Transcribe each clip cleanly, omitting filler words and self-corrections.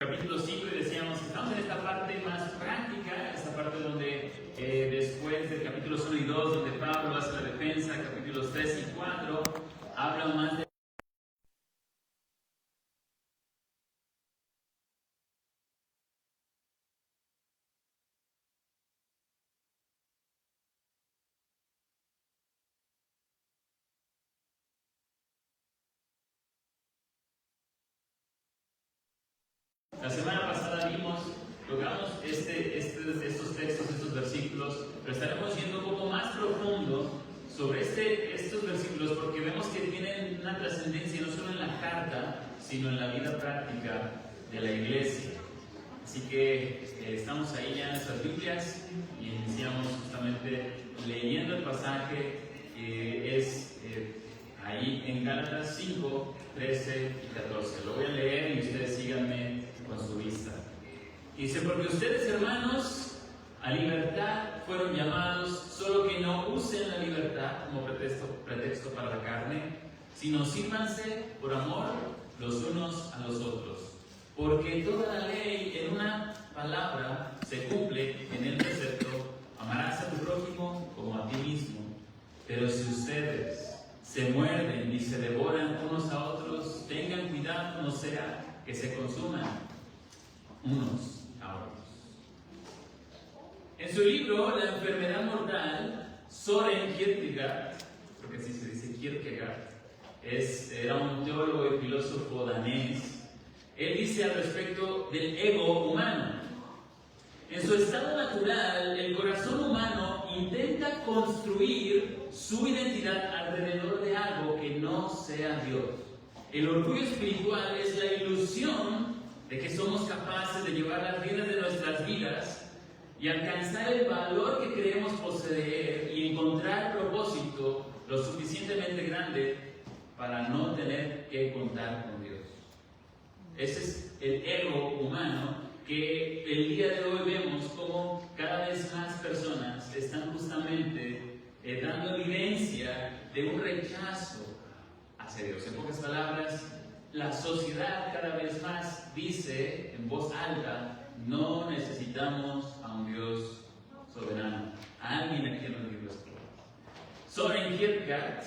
capítulo 5 y decíamos que estamos en esta parte más práctica, esta parte donde después del capítulos 1 y 2, donde Pablo hace la defensa, capítulos 3 y 4, habla más de la semana pasada tocamos estos textos, estos versículos, pero estaremos yendo un poco más profundo sobre estos versículos porque vemos que tienen una trascendencia no solo en la carta, sino en la vida práctica de la iglesia. Así que estamos ahí ya en nuestras Biblias y iniciamos justamente leyendo el pasaje que es ahí en Gálatas 5, 13 y 14. Lo voy a leer y ustedes síganme con su vista. Dice: porque ustedes, hermanos, a libertad fueron llamados, solo que no usen la libertad como pretexto para la carne, sino sírvanse por amor los unos a los otros. Porque toda la ley en una palabra se cumple en el precepto: amarás a tu prójimo como a ti mismo. Pero si ustedes se muerden y se devoran unos a otros, tengan cuidado, no sea que se consuman unos a otros. En su libro La enfermedad mortal, Søren Kierkegaard, porque así se dice Kierkegaard, era un teólogo y filósofo danés. Él dice al respecto del ego humano: en su estado natural, el corazón humano intenta construir su identidad alrededor de algo que no sea Dios. El orgullo espiritual es la ilusión de que somos capaces de llevar las riendas de nuestras vidas y alcanzar el valor que creemos poseer y encontrar propósito lo suficientemente grande para no tener que contar con Dios. Ese es el ego humano que el día de hoy vemos como cada vez más personas están justamente dando evidencia de un rechazo hacia Dios. En pocas palabras, la sociedad cada vez más dice en voz alta: no necesitamos a un Dios soberano, a alguien a quien nos guíe nuestro. Søren Kierkegaard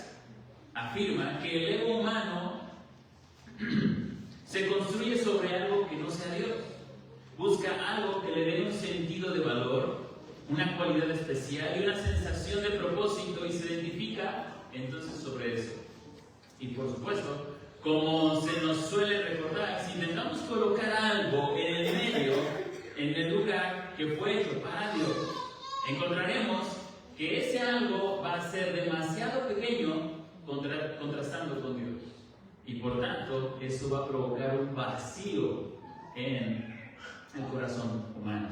afirma que el ego humano se construye sobre algo que no sea Dios. Busca algo que le dé un sentido de valor, una cualidad especial y una sensación de propósito, y se identifica entonces sobre eso. Y por supuesto, como se nos suele recordar, si intentamos colocar algo en el medio, en el lugar que fue hecho para Dios, encontraremos que ese algo va a ser demasiado pequeño contrastando con Dios. Y por tanto, eso va a provocar un vacío en el corazón humano.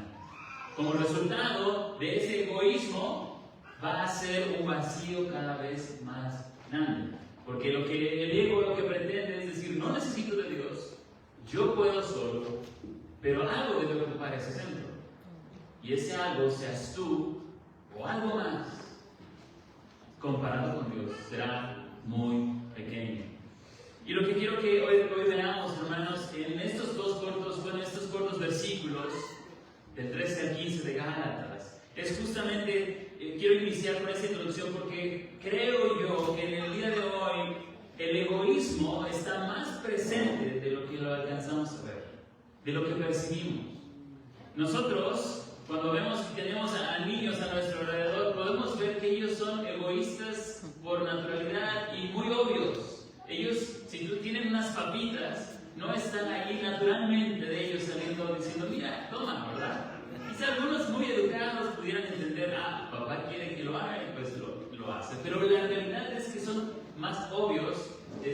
Como resultado de ese egoísmo, va a ser un vacío cada vez más grande. Porque el ego lo que pretende es decir: no necesito de Dios, yo puedo solo, pero algo debe ocupar ese centro. Y ese algo, seas tú o algo más, comparado con Dios, será muy pequeño. Y lo que quiero que hoy veamos, hermanos, en estos cortos versículos, del 13 al 15 de Gálatas, es justamente, quiero iniciar con esta introducción porque creo yo que en el día de hoy el egoísmo está más presente de lo que lo alcanzamos a ver, de lo que percibimos. Nosotros, cuando vemos que tenemos a niños a nuestro alrededor, podemos ver que ellos son egoístas por naturalidad y muy obvios. Ellos, si tú tienen unas papitas, no están ahí naturalmente de ellos saliendo diciendo: mira, toma, ¿verdad? Quizá algunos muy educados pudieran entender: papá quiere que lo haga, y pues lo hace. Pero la realidad es que son más obvios,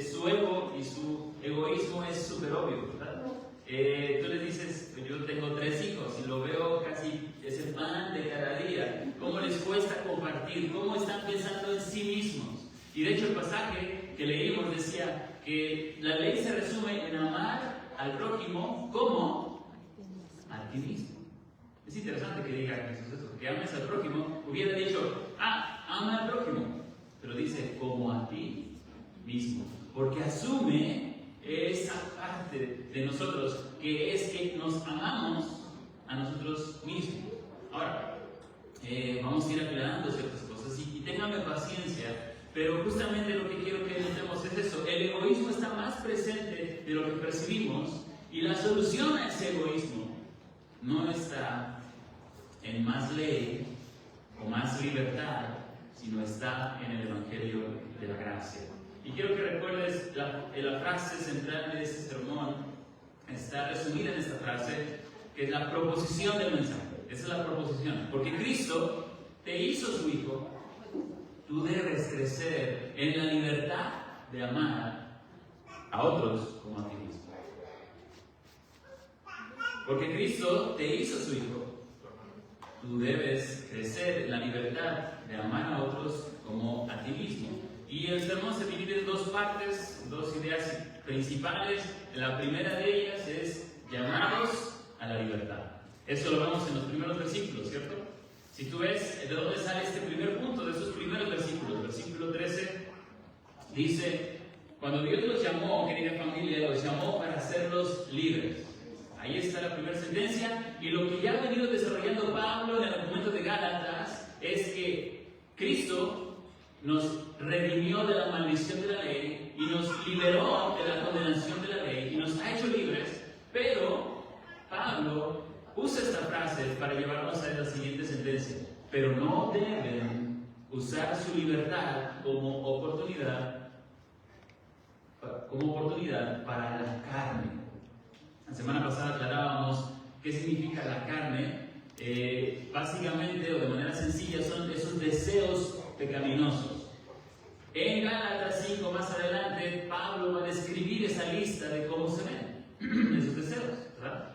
su ego y su egoísmo es súper obvio, ¿verdad? Tú les dices: yo tengo 3 hijos y lo veo casi, es el pan de cada día. ¿Cómo les cuesta compartir? ¿Cómo están pensando en sí mismos? Y de hecho el pasaje que leímos decía que la ley se resume en amar al prójimo como a ti mismo. Es interesante que diga Jesús eso, que ames al prójimo. Hubiera dicho: ama al prójimo, pero dice como a ti mismo, porque asume esa parte de nosotros que es que nos amamos a nosotros mismos. Ahora, vamos a ir aclarando ciertas cosas y ténganme paciencia, pero justamente lo que quiero que entendamos es eso. El egoísmo está más presente de lo que percibimos y la solución a ese egoísmo no está en más ley o más libertad, sino está en el Evangelio de la gracia. Y quiero que recuerdes la frase central de este sermón, está resumida en esta frase, que es la proposición del mensaje. Esa es la proposición. Porque Cristo te hizo su Hijo, tú debes crecer en la libertad de amar a otros como a ti mismo. Porque Cristo te hizo su Hijo, tú debes crecer en la libertad de amar a otros como a ti mismo. Y el sermón se divide en dos partes, dos ideas principales. La primera de ellas es llamados a la libertad. Eso lo vemos en los primeros versículos, ¿cierto? Si tú ves de dónde sale este primer punto, de esos primeros versículos, versículo 13, dice, cuando Dios los llamó, querida familia, los llamó para hacerlos libres. Ahí está la primera sentencia, y lo que ya ha venido desarrollando Pablo en el documento de Gálatas es que Cristo nos redimió de la maldición de la ley y nos liberó de la condenación de la ley y nos ha hecho libres, pero Pablo usa esta frase para llevarnos a la siguiente sentencia: pero no deben usar su libertad como oportunidad para la carne. La semana pasada aclarábamos qué significa la carne. Básicamente, o de manera sencilla, son esos deseos pecaminosos. En Gálatas 5, más adelante, Pablo va a describir esa lista de cómo se ven esos deseos, ¿verdad?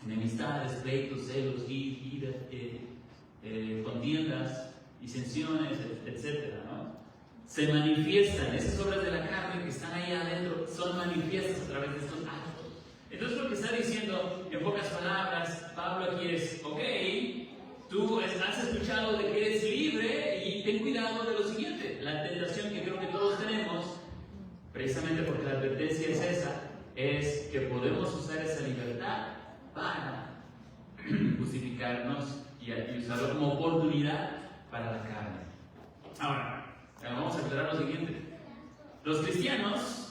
Enemistades, pleitos, celos, ira, contiendas, disensiones, etc., ¿no? Se manifiestan, esas obras de la carne que están ahí adentro, son manifiestas a través de estos actos. Entonces lo que está diciendo, en pocas palabras, Pablo aquí es, ok, tú has escuchado de que eres libre y ten cuidado de lo siguiente. La tentación que creo que todos tenemos, precisamente porque la advertencia es esa, es que podemos usar esa libertad para justificarnos y usarlo como oportunidad para la carne. Ahora, vamos a aclarar lo siguiente. Los cristianos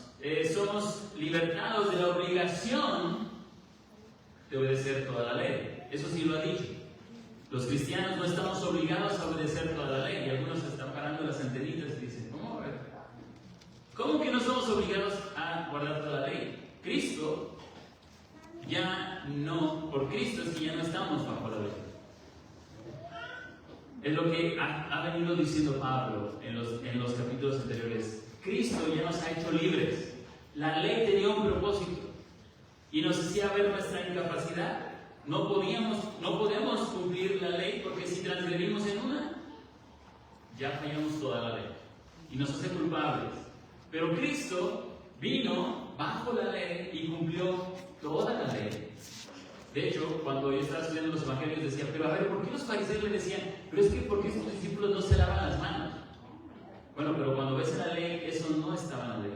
somos libertados de la obligación de obedecer toda la ley. Eso sí lo ha dicho. Los cristianos no estamos obligados a obedecer toda la ley. Y algunos se están parando las antenitas y dicen, ¿cómo? ¿Cómo que no somos obligados a guardar toda la ley? Cristo ya no, por Cristo es que ya no estamos bajo la ley. Es lo que ha venido diciendo Pablo en los capítulos anteriores. Cristo ya nos ha hecho libres. La ley tenía un propósito y nos hacía ver nuestra incapacidad. No podemos cumplir la ley porque si transgredimos en una, ya fallamos toda la ley y nos hace culpables. Pero Cristo vino bajo la ley y cumplió toda la ley. De hecho, cuando yo estaba estudiando los evangelios decía, pero a ver, ¿por qué los fariseos le decían, pero es que ¿por qué estos discípulos no se lavan las manos? Bueno, pero cuando ves la ley, eso no estaba en la ley.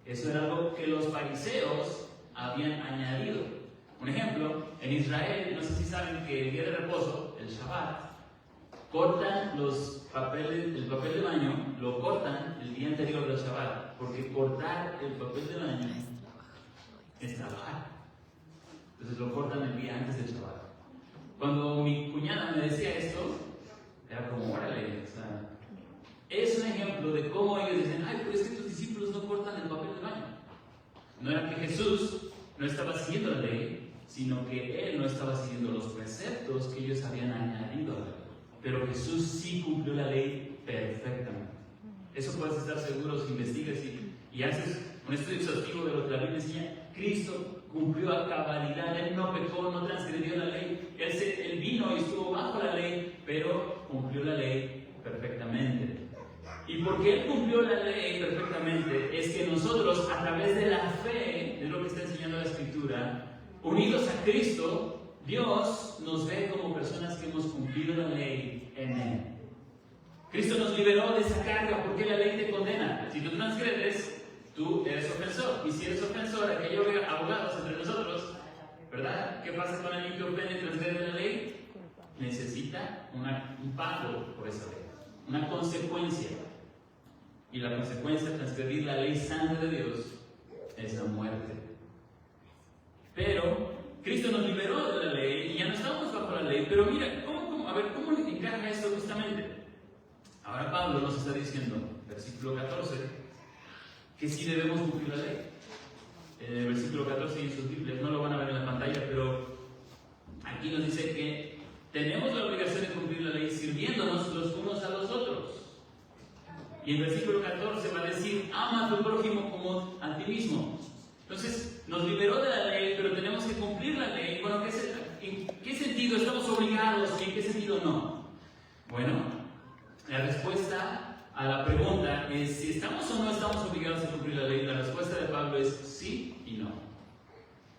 Eso era algo que los fariseos habían añadido. Un ejemplo, en Israel, no sé si saben que el día de reposo, el Shabbat, cortan el papel de baño, lo cortan el día anterior del Shabbat, porque cortar el papel de baño es trabajar. Entonces lo cortan el día antes del Shabbat. Cuando mi cuñada me decía esto, era como, órale, o sea, es un ejemplo de cómo ellos dicen, ay, pero es que tus discípulos no cortan el papel de baño. No era que Jesús no estaba siguiendo la ley, sino que Él no estaba siguiendo los preceptos que ellos habían añadido a la ley. Pero Jesús sí cumplió la ley perfectamente. Eso puedes estar seguro si investigas y haces un estudio exhaustivo de lo que la Biblia enseña. Cristo cumplió a cabalidad, Él no pecó, no transgredió la ley. Él vino y estuvo bajo la ley, pero cumplió la ley perfectamente. Y porque Él cumplió la ley perfectamente, es que nosotros, a través de la fe, es lo que está enseñando la Escritura, unidos a Cristo, Dios nos ve como personas que hemos cumplido la ley en Él. Cristo nos liberó de esa carga porque la ley te condena. Si tú transgredes, tú eres ofensor. Y si eres ofensor, aquí hay abogados entre nosotros, ¿verdad? ¿Qué pasa con alguien que ofende y transgrede la ley? Necesita un pago por esa ley, una consecuencia. Y la consecuencia de transgredir la ley santa de Dios es la muerte. Pero Cristo nos liberó de la ley y ya no estamos bajo la ley. Pero mira, ¿cómo encaja esto justamente? Ahora Pablo nos está diciendo, versículo 14, que sí debemos cumplir la ley. En el versículo 14 y en sus Biblias no lo van a ver en la pantalla, pero aquí nos dice que tenemos la obligación de cumplir la ley sirviéndonos los unos a los otros. Y el versículo 14 va a decir, ama a tu prójimo como a ti mismo. Entonces, nos liberó de la ley, pero tenemos que cumplir la ley. Bueno, ¿en qué sentido estamos obligados y en qué sentido no? Bueno, la respuesta a la pregunta es si estamos o no estamos obligados a cumplir la ley. La respuesta de Pablo es sí y no.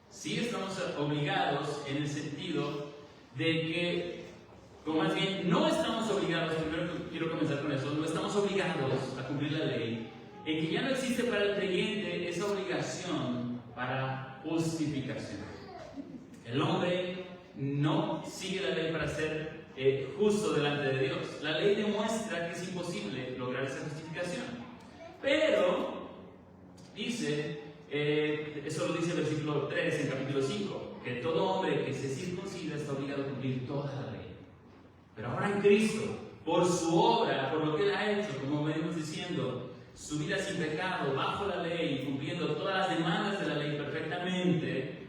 Sí estamos obligados en el sentido de que, o más bien, no estamos obligados, primero quiero comenzar con eso, no estamos obligados a cumplir la ley, en que ya no existe para el creyente esa obligación para justificación. El hombre no sigue la ley para ser justo delante de Dios. La ley demuestra que es imposible lograr esa justificación. Pero, dice, eso lo dice el versículo 3 en capítulo 5, que todo hombre que se circuncida está obligado a cumplir toda la ley. Pero ahora en Cristo, por su obra, por lo que Él ha hecho, como venimos diciendo, su vida sin pecado, bajo la ley, cumpliendo todas las demandas de la ley perfectamente,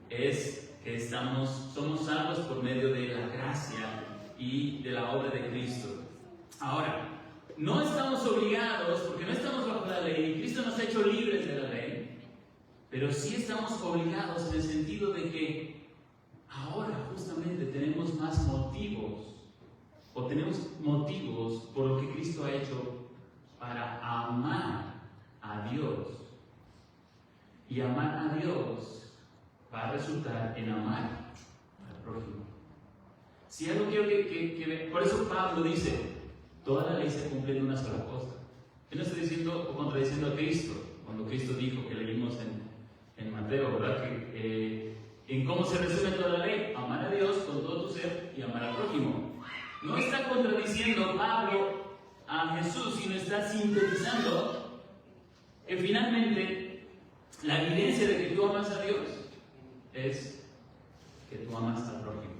es que somos salvos por medio de la gracia y de la obra de Cristo. Ahora, no estamos obligados, porque no estamos bajo la ley, Cristo nos ha hecho libres de la ley, pero sí estamos obligados en el sentido de que ahora justamente tenemos más motivos, o tenemos motivos por lo que Cristo ha hecho para amar a Dios. Y amar a Dios va a resultar en amar al prójimo. Si algo quiero que por eso Pablo dice, toda la ley se cumple en una sola cosa. Él no está diciendo o contradiciendo a Cristo, cuando Cristo dijo que leímos en Mateo, ¿verdad? En cómo se resume toda la ley, amar a Dios con todo tu ser y amar al prójimo. No está contradiciendo Pablo a Jesús, sino está sintetizando que finalmente la evidencia de que tú amas a Dios es que tú amas al prójimo.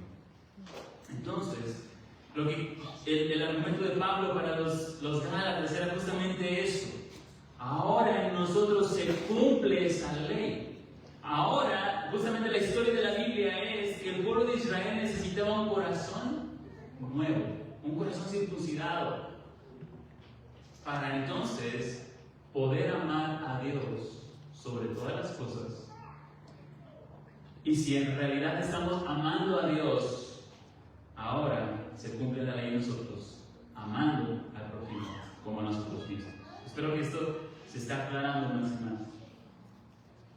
Entonces, el argumento de Pablo para los Gálatas era justamente eso. Ahora en nosotros se cumple esa ley. Ahora, justamente la historia de la Biblia es que el pueblo de Israel necesitaba un corazón nuevo, un corazón circuncidado, para entonces poder amar a Dios sobre todas las cosas. Y si en realidad estamos amando a Dios, ahora se cumple la ley en nosotros, amando al prójimo como a nosotros mismos. Espero que esto se esté aclarando más y más.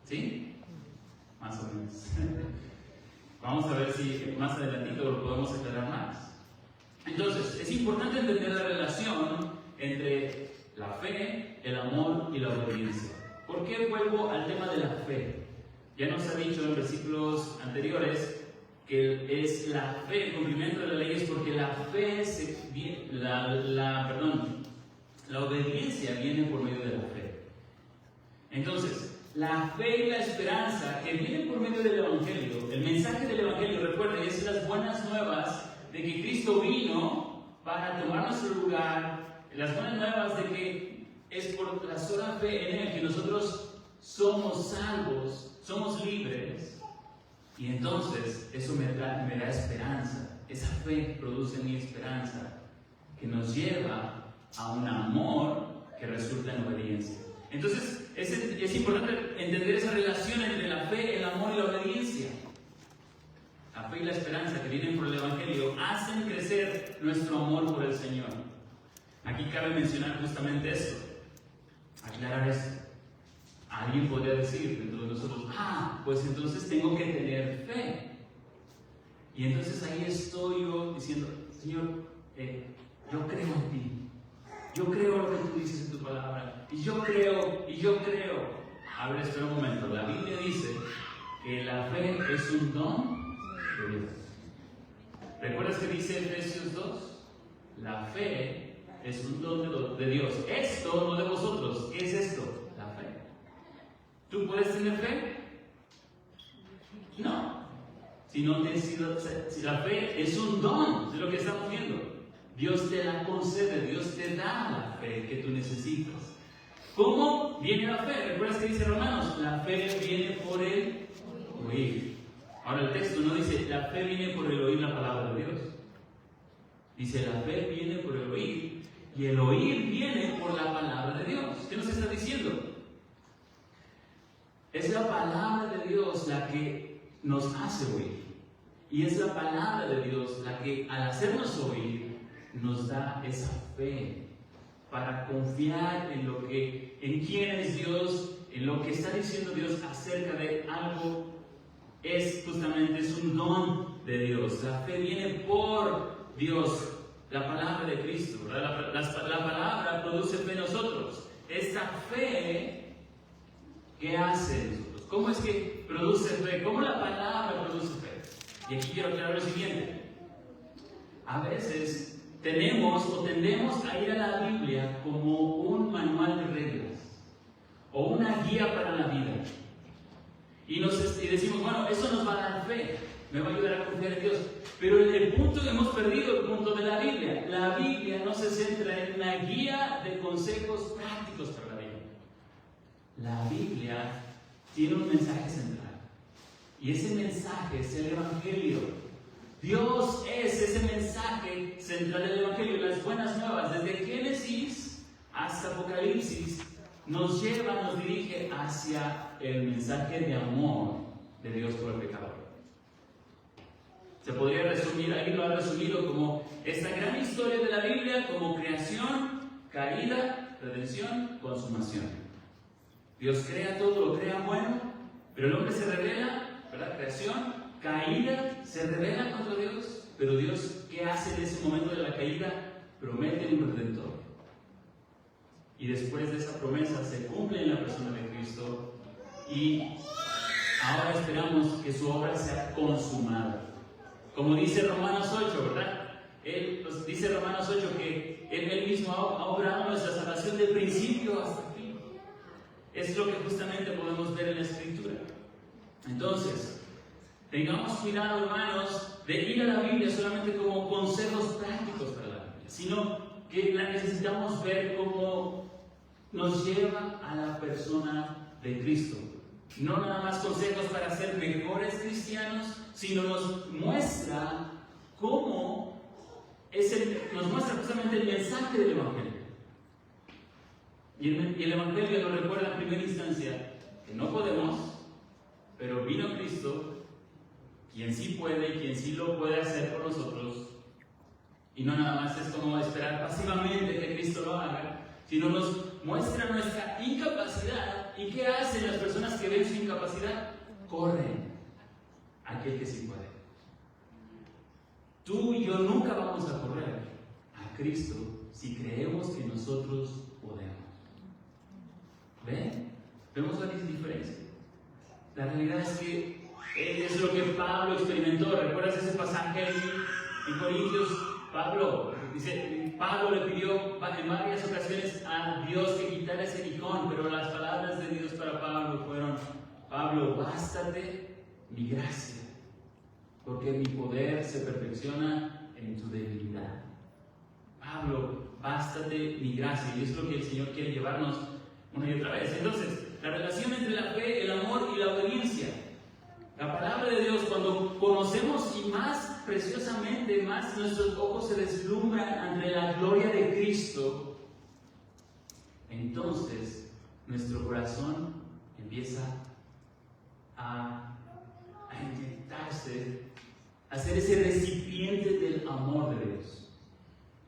¿Sí? Más o menos. Vamos a ver si más adelantito lo podemos aclarar más. Entonces, es importante entender la relación entre la fe, el amor y la obediencia. ¿Por qué vuelvo al tema de la fe? Ya nos ha dicho en versículos anteriores que es la fe, el cumplimiento de la ley es porque la fe, la obediencia viene por medio de la fe. Entonces, la fe y la esperanza que vienen por medio del Evangelio, el mensaje del Evangelio, recuerden, es las buenas nuevas de que Cristo vino para tomar nuestro lugar, las buenas nuevas de que es por la sola fe en Él que nosotros somos salvos, somos libres, y entonces eso me da esperanza. Esa fe produce mi esperanza, que nos lleva a un amor que resulta en obediencia. Entonces es importante entender esa relación entre la fe, el amor y la obediencia. La fe y la esperanza que vienen por el Evangelio hacen crecer nuestro amor por el Señor. Aquí cabe mencionar justamente eso, aclarar eso. Alguien podría decir dentro de nosotros, pues entonces tengo que tener fe. Y entonces ahí estoy yo diciendo, Señor, yo creo en ti. Yo creo lo que tú dices en tu palabra. Y yo creo. A ver, espera un momento. La Biblia dice que la fe es un don de Dios. ¿Recuerdas que dice Efesios 2? La fe es un don de Dios. Esto no de vosotros. ¿Qué es esto? La fe. ¿Tú puedes tener fe? No. Si la fe es un don, es lo que estamos viendo. Dios te la concede, Dios te da la fe que tú necesitas. ¿Cómo viene la fe? ¿Recuerdas que dice Romanos? La fe viene por el oír. Ahora el texto no dice, la fe viene por el oír la palabra de Dios. Dice, la fe viene por el oír, y el oír viene por la palabra de Dios. ¿Qué nos está diciendo? Es la palabra de Dios la que nos hace oír. Y es la palabra de Dios la que, al hacernos oír, nos da esa fe para confiar en quién es Dios, en lo que está diciendo Dios acerca de algo. Es un don de Dios. La fe viene por Dios, la palabra de Cristo, ¿verdad? La palabra produce fe en nosotros. Esta fe, ¿qué hace en nosotros? ¿Cómo es que produce fe? ¿Cómo la palabra produce fe? Y aquí quiero aclarar lo siguiente. A veces tendemos a ir a la Biblia como un manual de reglas o una guía para la vida. Y decimos, bueno, eso nos va a dar fe, me va a ayudar a confiar en Dios. Pero el punto que hemos perdido, el punto de la Biblia no se centra en una guía de consejos prácticos para la vida. La Biblia tiene un mensaje central. Y ese mensaje es el Evangelio. Dios es ese mensaje central del Evangelio, las buenas nuevas. Desde Génesis hasta Apocalipsis nos dirige hacia el mensaje de amor de Dios por el pecador. Se podría resumir, ahí lo ha resumido como esta gran historia de la Biblia, como creación, caída, redención, consumación. Dios crea todo, lo crea bueno, pero el hombre se rebela, ¿verdad? Creación, caída, se rebela contra Dios, pero Dios, ¿qué hace en ese momento de la caída? Promete un redentor. Y después de esa promesa se cumple en la persona de Cristo y ahora esperamos que su obra sea consumada. Como dice Romanos 8, ¿verdad? Dice Romanos 8 que Él mismo ha obrado nuestra salvación de principio hasta fin. Es lo que justamente podemos ver en la Escritura. Entonces, tengamos cuidado, hermanos, de ir a la Biblia solamente como consejos prácticos para la Biblia, sino que la necesitamos ver como nos lleva a la persona de Cristo. No nada más consejos para ser mejores cristianos, sino nos muestra nos muestra justamente el mensaje del Evangelio. Y el Evangelio nos recuerda en primera instancia que no podemos, pero vino Cristo, quien sí puede y quien sí lo puede hacer por nosotros. Y no nada más es como esperar pasivamente que Cristo lo haga, sino nos muestra nuestra incapacidad. ¿Y qué hacen las personas que ven su incapacidad? Corren a aquel que sí puede. Tú y yo nunca vamos a correr a Cristo si creemos que nosotros podemos. ¿Ven? ¿Vemos la diferencia? La realidad es que es lo que Pablo experimentó. ¿Recuerdas ese pasaje en Corintios? Pablo le pidió en varias ocasiones a Dios que quitara ese licón, pero las palabras de Dios para Pablo fueron: Pablo, bástate mi gracia, porque mi poder se perfecciona en tu debilidad. Pablo, bástate mi gracia, y es lo que el Señor quiere llevarnos una y otra vez. Entonces, la relación entre la fe, el amor y la obediencia. La palabra de Dios, cuando conocemos y más preciosamente, más nuestros ojos se deslumbran ante la gloria de Cristo, entonces nuestro corazón empieza a inyectarse, a ser ese recipiente del amor de Dios.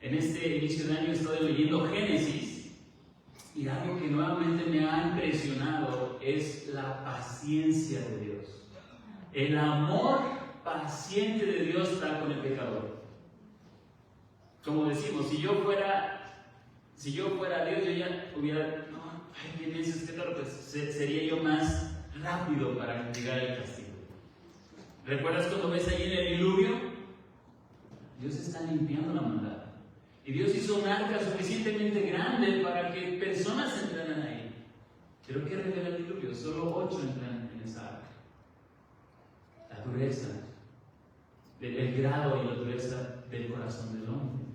En este inicio de año he estado leyendo Génesis y algo que nuevamente me ha impresionado es la paciencia de Dios. El amor paciente de Dios para con el pecador. Como decimos, si yo fuera Dios, yo ya hubiera, ¿quién es este? Claro, pues sería yo más rápido para llegar al castigo. ¿Recuerdas cuando ves ahí en el diluvio? Dios está limpiando la maldad. Y Dios hizo un arca suficientemente grande para que personas entraran ahí. Pero ¿qué revela el diluvio? Solo 8 entran en esa arca. La dureza, el grado y la dureza del corazón del hombre.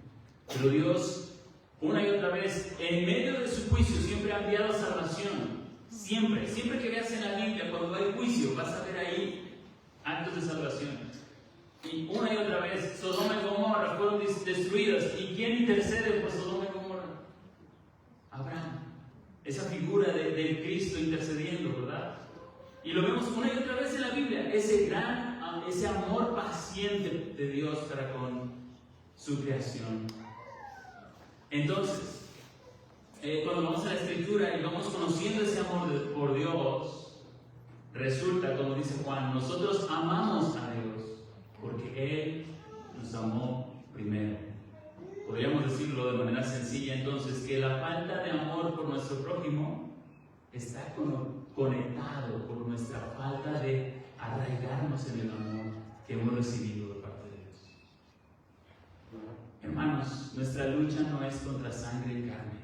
Pero Dios, una y otra vez, en medio de su juicio, siempre ha enviado salvación. Siempre que veas en la Biblia, cuando hay juicio, vas a ver ahí actos de salvación. Y una y otra vez, Sodoma y Gomorra fueron destruidas. ¿Y quién intercede por Sodoma y Gomorra? Abraham. Esa figura del Cristo intercediendo, ¿verdad? Y lo vemos una y otra vez en la Biblia. Ese amor paciente de Dios para con su creación. Entonces, cuando vamos a la Escritura y vamos conociendo ese amor por Dios, resulta, como dice Juan, nosotros amamos a Dios porque Él nos amó primero. Podríamos decirlo de manera sencilla entonces, que la falta de amor por nuestro prójimo está conectado por nuestra falta de arraigarnos en el amor que hemos recibido de parte de Dios. Hermanos, nuestra lucha no es contra sangre y carne.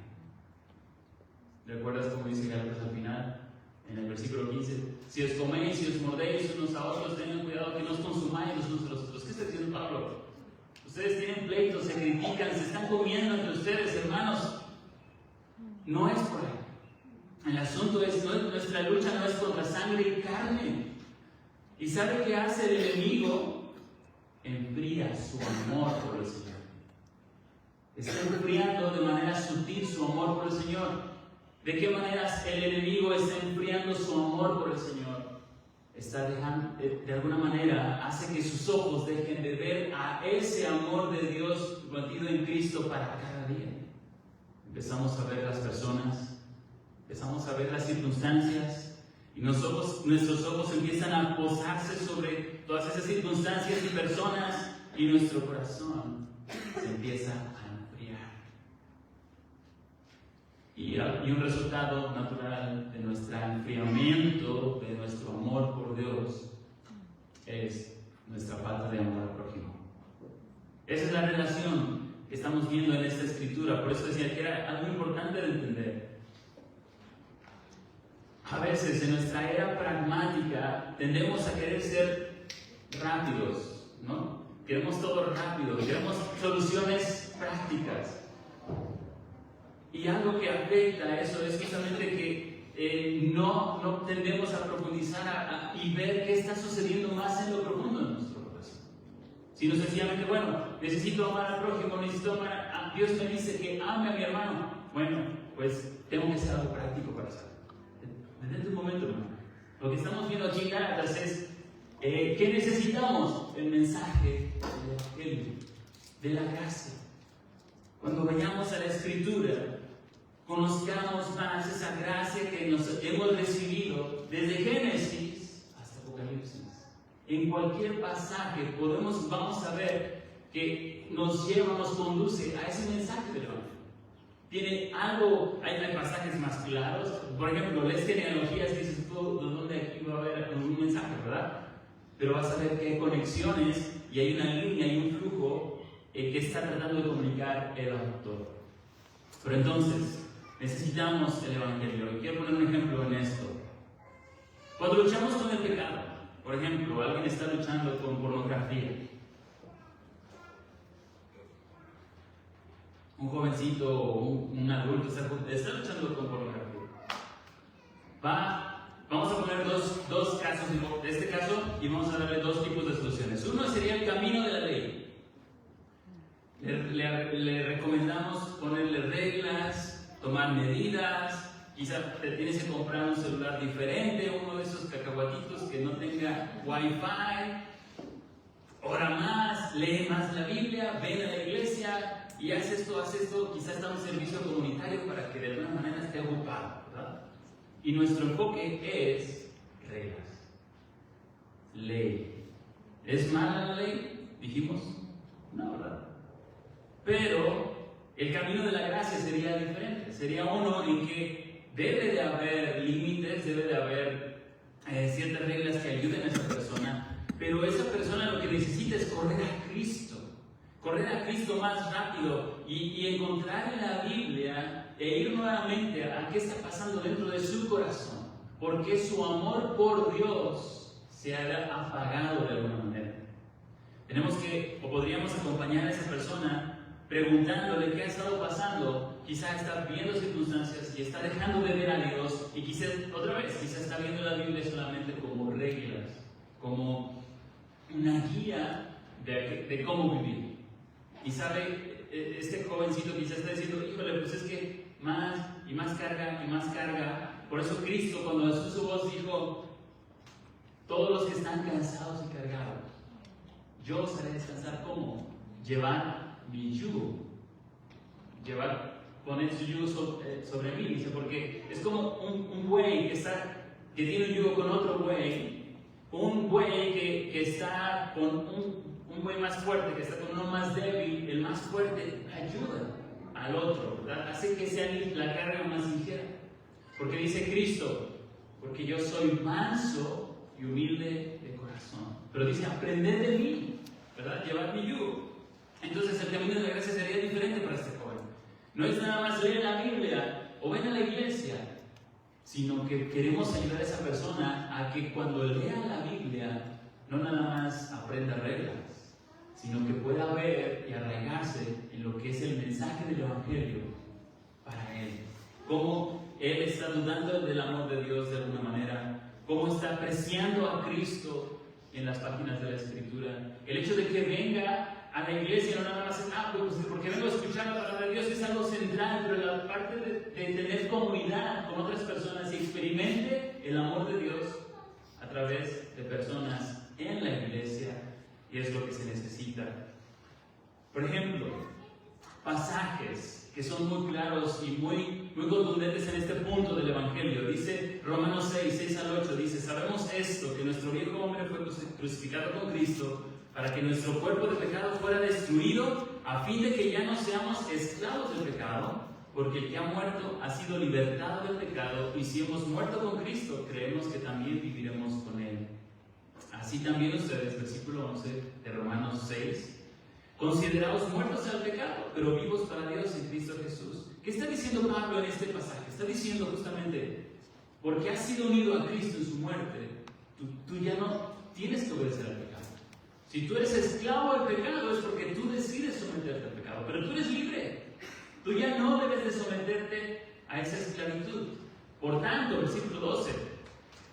¿Recuerdas cómo dice Gálatas al final? En el versículo 15, si os coméis y os mordéis unos a otros, tengan cuidado que no os consumáis los unos a los otros. ¿Qué está diciendo Pablo? Ustedes tienen pleitos, se critican, se están comiendo entre ustedes, hermanos. No es por ahí. El asunto es, nuestra lucha no es contra sangre y carne. ¿Y sabe qué hace el enemigo? Enfría su amor por el Señor. Está enfriando de manera sutil su amor por el Señor. ¿De qué maneras el enemigo está enfriando su amor por el Señor? Está dejando, de alguna manera, hace que sus ojos dejen de ver a ese amor de Dios convertido en Cristo para cada día. Empezamos a ver las personas, empezamos a ver las circunstancias, y nuestros ojos empiezan a posarse sobre todas esas circunstancias y personas, y nuestro corazón se empieza a y un resultado natural de nuestro enfriamiento, de nuestro amor por Dios, es nuestra falta de amor al prójimo. Esa es la relación que estamos viendo en esta escritura. Por eso decía que era algo importante de entender. A veces en nuestra era pragmática tendemos a querer ser rápidos, ¿no? Queremos todo rápido, queremos soluciones prácticas. Y algo que afecta a eso es justamente que no tendemos a profundizar y ver qué está sucediendo más en lo profundo de nuestro corazón. Sino sencillamente, bueno, necesito amar al prójimo, necesito amar a Dios me dice que ame a mi hermano. Bueno, pues tengo que ser algo práctico para hacerlo. Detente un momento, hermano. Lo que estamos viendo aquí en Gálatas es ¿qué necesitamos? El mensaje del Evangelio, de la gracia. Cuando vayamos a la Escritura, conozcamos más esa gracia que hemos recibido desde Génesis hasta Apocalipsis. En cualquier pasaje vamos a ver que nos conduce a ese mensaje del Evangelio. Tiene algo, hay pasajes más claros. Por ejemplo, lees genealogías y dices tú, ¿dónde aquí va a haber un mensaje, verdad? Pero vas a ver que hay conexiones y hay una línea y un flujo que está tratando de comunicar el autor. Pero entonces, necesitamos el Evangelio. Y quiero poner un ejemplo en esto. Cuando luchamos con el pecado, por ejemplo, alguien está luchando con pornografía. Un jovencito o un adulto está luchando con pornografía. Vamos a poner dos casos de este caso y vamos a darle dos tipos de soluciones. Uno sería el camino de la ley. Le recomendamos ponerle reglas, tomar medidas. Quizá te tienes que comprar un celular diferente, uno de esos cacahuatitos que no tenga wifi. Ora más, lee más la Biblia, ven a la iglesia y haz esto. Quizá está un servicio comunitario para que de alguna manera esté ocupado, ¿verdad? Y nuestro enfoque es reglas, ley. ¿Es mala la ley? Dijimos, no, ¿verdad? Pero el camino de la gracia sería diferente. Sería uno en que debe de haber límites, debe de haber ciertas reglas que ayuden a esa persona pero esa persona lo que necesita es correr a Cristo más rápido y encontrar en la Biblia e ir nuevamente a qué está pasando dentro de su corazón, porque su amor por Dios se ha apagado de alguna manera. Tenemos que, o podríamos acompañar a esa persona preguntándole qué ha estado pasando. Quizá está viendo circunstancias y está dejando de ver a Dios, y quizá está viendo la Biblia solamente como reglas, como una guía de cómo vivir. Y sabe, este jovencito quizás está diciendo, híjole, pues es que más y más carga y más carga. Por eso Cristo, cuando alzó su voz, dijo, todos los que están cansados y cargados, yo os haré descansar. ¿Cómo? Llevar mi yugo. Poner su yugo sobre mí. Dice, porque es como un buey que tiene un yugo con otro buey. Un buey que está con un buey más fuerte, que está con uno más débil. El más fuerte ayuda al otro, ¿verdad? Hace que sea la carga más ligera. Porque dice Cristo, porque yo soy manso y humilde de corazón. Pero dice, aprended de mí, ¿verdad? Llevad mi yugo. Entonces el camino de la gracia sería diferente para este joven. No es nada más leer la Biblia o ven a la iglesia, sino que queremos ayudar a esa persona a que cuando lea la Biblia no nada más aprenda reglas, sino que pueda ver y arraigarse en lo que es el mensaje del Evangelio para él. Cómo él está dudando del amor de Dios de alguna manera, cómo está apreciando a Cristo en las páginas de la Escritura. El hecho de que venga a la iglesia no nada más es, pues porque vengo a escuchar la palabra de Dios, es algo central, pero la parte de tener comunidad con otras personas y experimente el amor de Dios a través de personas en la iglesia, y es lo que se necesita. Por ejemplo, pasajes que son muy claros y muy contundentes en este punto del Evangelio. Dice Romanos 6 al 8, dice, sabemos esto, que nuestro viejo hombre fue crucificado con Cristo, para que nuestro cuerpo de pecado fuera destruido, a fin de que ya no seamos esclavos del pecado, porque el que ha muerto ha sido libertado del pecado, y si hemos muerto con Cristo, creemos que también viviremos con Él. Así también ustedes, versículo 11 de Romanos 6, consideraos muertos al pecado, pero vivos para Dios en Cristo Jesús. ¿Qué está diciendo Pablo en este pasaje? Está diciendo justamente, porque has sido unido a Cristo en su muerte, tú ya no tienes que obedecer al pecado. Si tú eres esclavo del pecado es porque tú decides someterte al pecado, pero tú eres libre. Tú ya no debes de someterte a esa esclavitud. Por tanto, versículo 12,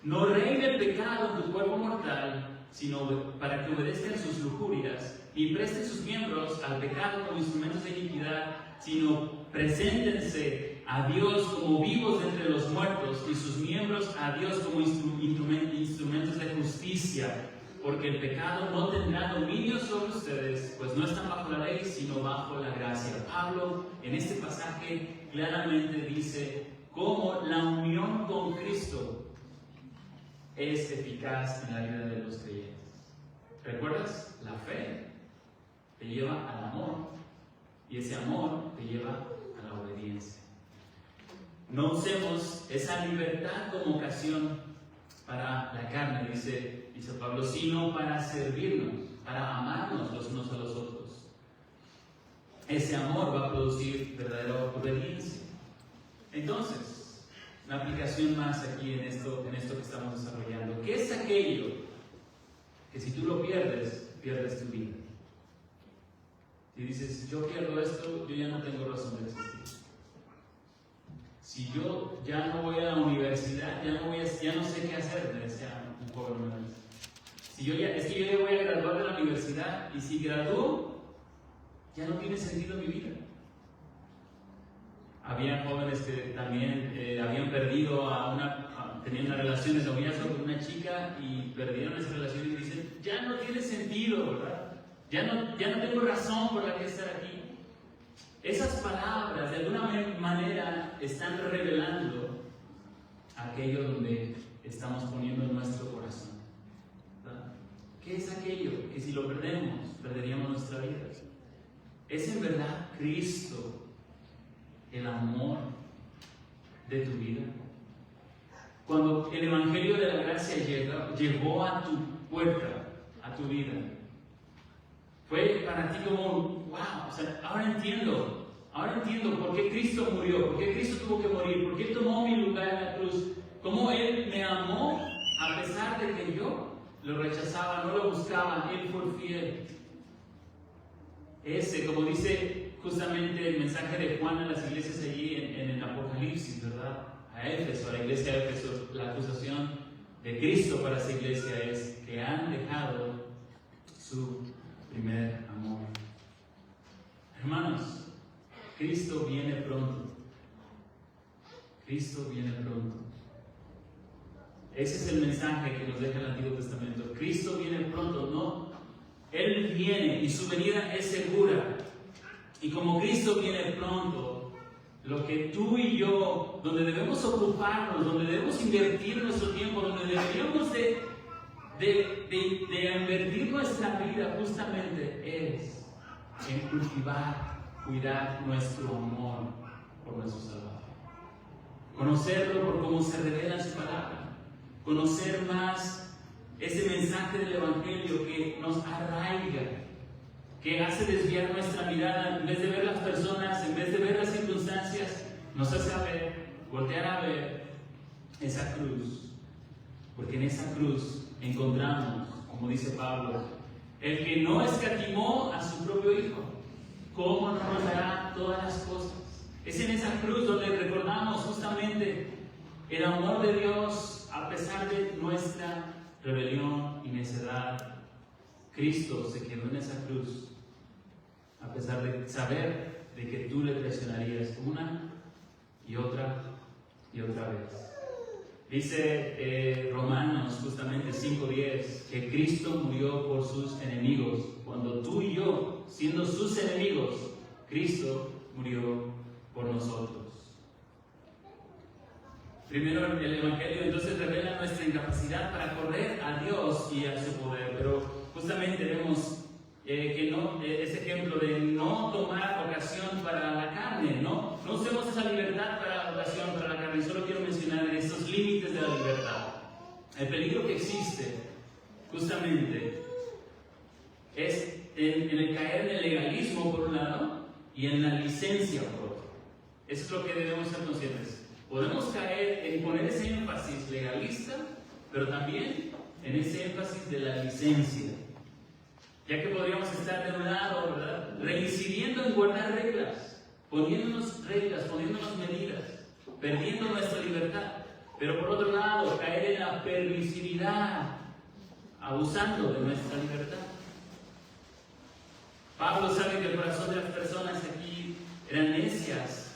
no reine el pecado en tu cuerpo mortal, sino para que obedezcan sus lujurias, y presten sus miembros al pecado como instrumentos de iniquidad, sino preséntense a Dios como vivos de entre los muertos, y sus miembros a Dios como instrumentos de justicia. Porque el pecado no tendrá dominio sobre ustedes, pues no están bajo la ley, sino bajo la gracia. Pablo, en este pasaje, claramente dice cómo la unión con Cristo es eficaz en la vida de los creyentes. ¿Recuerdas? La fe te lleva al amor, y ese amor te lleva a la obediencia. No usemos esa libertad como ocasión para la carne, dice Pablo, sino para servirnos, para amarnos los unos a los otros. Ese amor va a producir verdadera obediencia. Entonces, una aplicación más aquí en esto que estamos desarrollando. ¿Qué es aquello que si tú lo pierdes, pierdes tu vida? Si dices, yo pierdo esto, yo ya no tengo razón de existir. Si yo ya no voy a la universidad, ya no sé qué hacer, me decía un joven una vez. Es que yo ya voy a graduar de la universidad, y si gradúo, ya no tiene sentido mi vida. Había jóvenes que también habían perdido tenían una relación de noviazgo con una chica y perdieron esa relación y dicen, ya no tiene sentido, ¿verdad? Ya no tengo razón por la que estar aquí. Esas palabras de alguna manera están revelando aquello donde estamos poniendo nuestro corazón, ¿verdad? ¿Qué es aquello que si lo perdemos, perderíamos nuestra vida? ¿Es en verdad Cristo el amor de tu vida? Cuando el Evangelio de la gracia llegó a tu puerta, a tu vida. Fue para ti como, wow, o sea, ahora entiendo por qué Cristo murió, por qué Cristo tuvo que morir, por qué tomó mi lugar en la cruz, cómo Él me amó a pesar de que yo lo rechazaba, no lo buscaba, Él fue fiel. Ese, como dice justamente el mensaje de Juan a las iglesias allí en el Apocalipsis, ¿verdad? A Éfeso, a la iglesia de Éfeso, la acusación de Cristo para esa iglesia es que han dejado su primer amor. Hermanos, Cristo viene pronto. Cristo viene pronto. Ese es el mensaje que nos deja el Antiguo Testamento. Cristo viene pronto, ¿no? Él viene y su venida es segura. Y como Cristo viene pronto, lo que tú y yo, donde debemos ocuparnos, donde debemos invertir nuestro tiempo, donde deberíamos de invertir nuestra vida justamente es en cultivar, cuidar nuestro amor por nuestro Salvador. Conocerlo por cómo se revela en su palabra. Conocer más ese mensaje del Evangelio que nos arraiga, que hace desviar nuestra mirada, en vez de ver las personas, en vez de ver las circunstancias, nos hace voltear a ver esa cruz. Porque en esa cruz encontramos, como dice Pablo, el que no escatimó a su propio Hijo, ¿cómo no nos dará todas las cosas? Es en esa cruz donde recordamos justamente el amor de Dios a pesar de nuestra rebelión y necedad. Cristo se quedó en esa cruz a pesar de saber de que tú le traicionarías una y otra vez. Dice Romanos justamente 5:10 que Cristo murió por sus enemigos. Cuando tú y yo, siendo sus enemigos, Cristo murió por nosotros. Primero, el Evangelio entonces revela nuestra incapacidad para correr a Dios y a su poder, pero justamente vemos que no, ese ejemplo de no tomar ocasión para la carne, no usemos esa libertad para la ocasión para la carne. Solo quiero mencionar esos límites de la libertad. El peligro que existe justamente es en el caer en el legalismo por un lado y en la licencia por otro. Eso es lo que debemos ser conscientes. Podemos caer en poner ese énfasis legalista, pero también en ese énfasis de la licencia. Ya que podríamos estar de un lado, ¿verdad?, reincidiendo en guardar reglas, poniéndonos medidas, perdiendo nuestra libertad. Pero por otro lado, caer en la permisividad, abusando de nuestra libertad. Pablo sabe que el corazón de las personas aquí eran necias.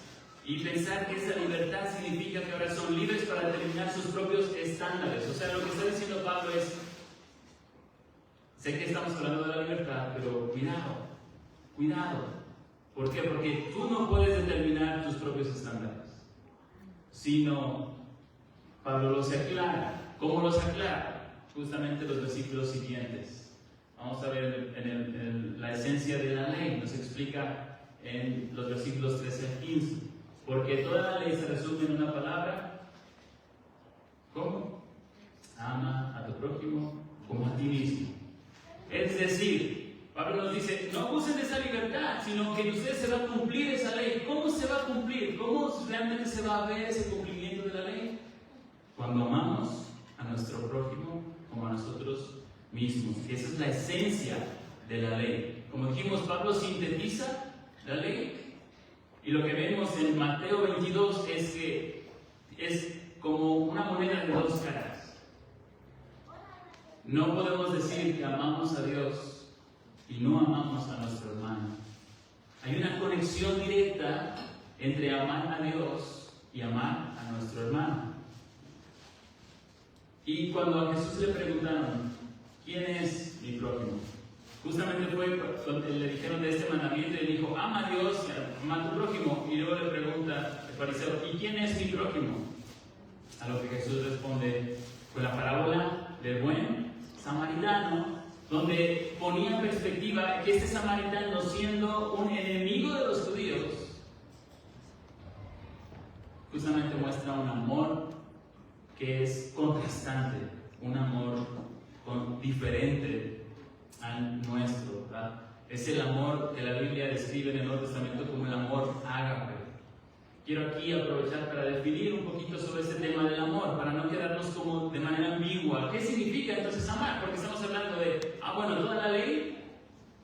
Y pensar que esa libertad significa que ahora son libres para determinar sus propios estándares. O sea, lo que está diciendo Pablo es, sé que estamos hablando de la libertad, pero cuidado. ¿Por qué? Porque tú no puedes determinar tus propios estándares. Sino, Pablo los aclara. ¿Cómo los aclara? Justamente los versículos siguientes. Vamos a ver en la esencia de la ley. Nos explica en los versículos 13 al 15. Porque toda la ley se resume en una palabra. ¿Cómo? Ama a tu prójimo como a ti mismo. Es decir, Pablo nos dice, no abusen de esa libertad, sino que en ustedes se va a cumplir esa ley. ¿Cómo se va a cumplir? ¿Cómo realmente se va a ver ese cumplimiento de la ley? Cuando amamos a nuestro prójimo como a nosotros mismos. Esa es la esencia de la ley. Como dijimos, Pablo sintetiza la ley. Y lo que vemos en Mateo 22 es que es como una moneda de dos caras. No podemos decir que amamos a Dios y no amamos a nuestro hermano. Hay una conexión directa entre amar a Dios y amar a nuestro hermano. Y cuando a Jesús le preguntaron, ¿quién es mi prójimo? Justamente fue cuando le dijeron de este mandamiento y él dijo, ama a Dios y ama a tu prójimo. Y luego le pregunta el fariseo, ¿y quién es mi prójimo? A lo que Jesús responde con la parábola del buen samaritano, donde ponía en perspectiva que este samaritano, siendo un enemigo de los judíos, justamente muestra un amor que es contrastante, un amor diferente al nuestro, ¿verdad? Es el amor que la Biblia describe en el Nuevo Testamento como el amor ágape. Quiero aquí aprovechar para definir un poquito sobre este tema del amor, para no quedarnos como de manera ambigua. ¿Qué significa entonces amar? Porque estamos hablando de, bueno, toda la ley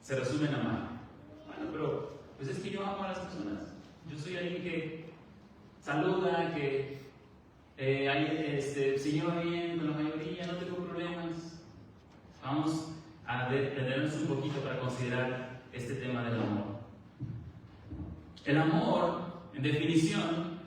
se resume en amar. Bueno, pero pues es que yo amo a las personas. Yo soy alguien que saluda, que se lleva bien con la mayoría, no tengo problemas. Vamos a detenernos un poquito para considerar este tema del amor. El amor, en definición,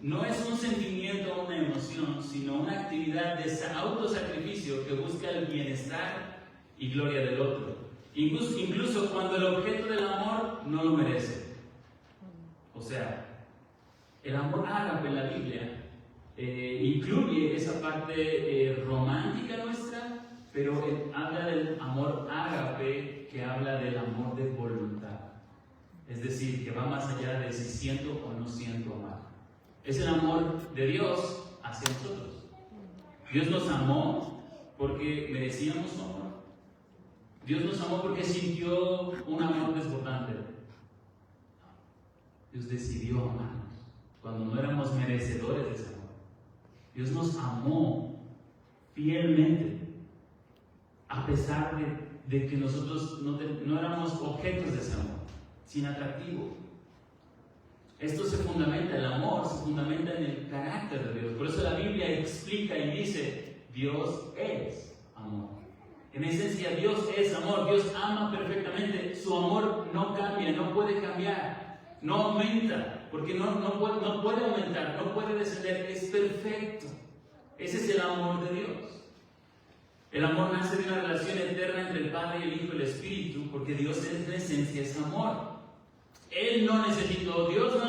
no es un sentimiento o una emoción, sino una actividad de autosacrificio que busca el bienestar y gloria del otro. Incluso cuando el objeto del amor no lo merece. O sea, el amor ágape en la Biblia incluye esa parte romántica nuestra, pero habla del amor ágape que habla del amor de voluntad. Es decir, que va más allá de si siento o no siento amar. Es el amor de Dios hacia nosotros. Dios nos amó porque merecíamos su amor. Dios nos amó porque sintió un amor desbordante. Dios decidió amarnos cuando no éramos merecedores de ese amor. Dios nos amó fielmente, a pesar de que nosotros no éramos objetos de ese amor, sin atractivo. Esto se fundamenta, el amor se fundamenta en el carácter de Dios. Por eso la Biblia explica y dice, Dios es amor. En esencia, Dios es amor. Dios ama perfectamente. Su amor no cambia, no puede cambiar, no aumenta, porque no puede aumentar, no puede descender. Es perfecto. Ese es el amor de Dios. El amor nace de una relación eterna entre el Padre y el Hijo y el Espíritu, porque Dios en esencia es amor. Dios no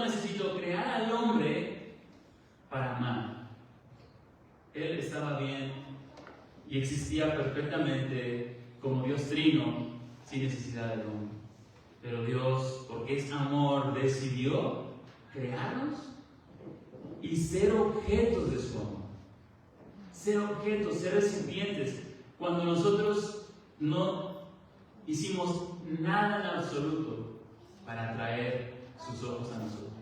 necesitó crear al hombre para amar. Él estaba bien y existía perfectamente como Dios trino, sin necesidad del hombre. Pero Dios, porque es amor, decidió crearnos y ser objetos de su amor. Ser objetos, ser recipientes. Cuando nosotros no hicimos nada en absoluto para atraer sus ojos a nosotros,